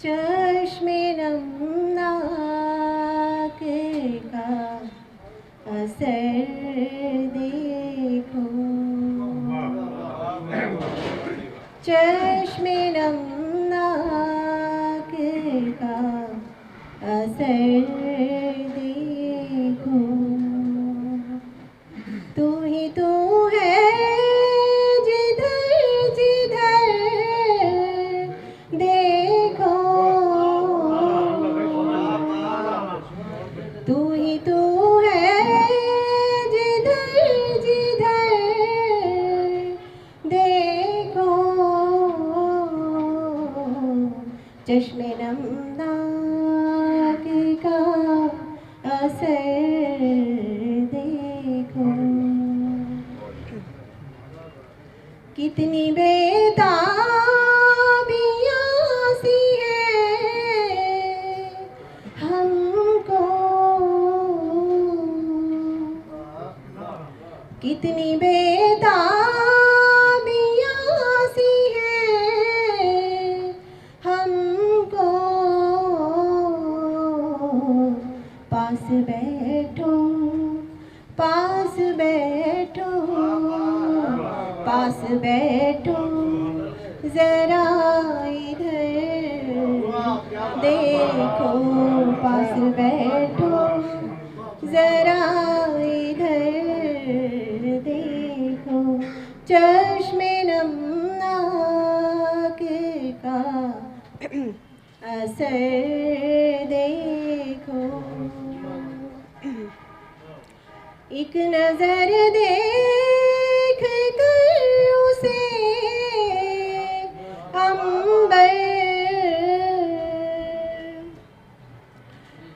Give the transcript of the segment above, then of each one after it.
चश्मे नमनाक का असर देखो, चश्मे नमनाक का असर देखो। तू ही तू है जिधर जिधर देखो, तू ही तू है जिधर जिधर देखो। चश्मे नमनाक का असर देखो। कितनी बेताबियां सी है हमको, कितनी बेताबियां सी है हमको। पास बैठो, पास बैठो, पास बैठो, जरा इधर देखो। पास बैठो, जरा इधर देखो। चश्मे नमनाक का असर देखो। एक नजर देख कर उसे अंबर,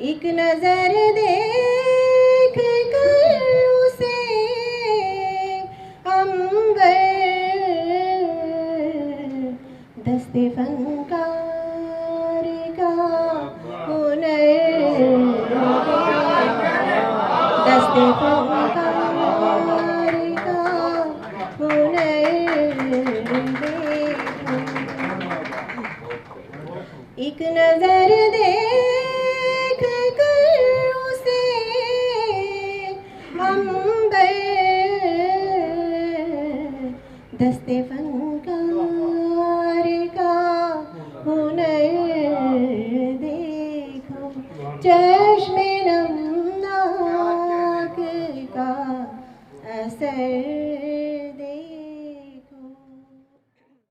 एक नजर देख कर उसे अंबर। दस्ते फनकार का हुनर, दस्ते फनकार का हुनर देखो। एक नजर दे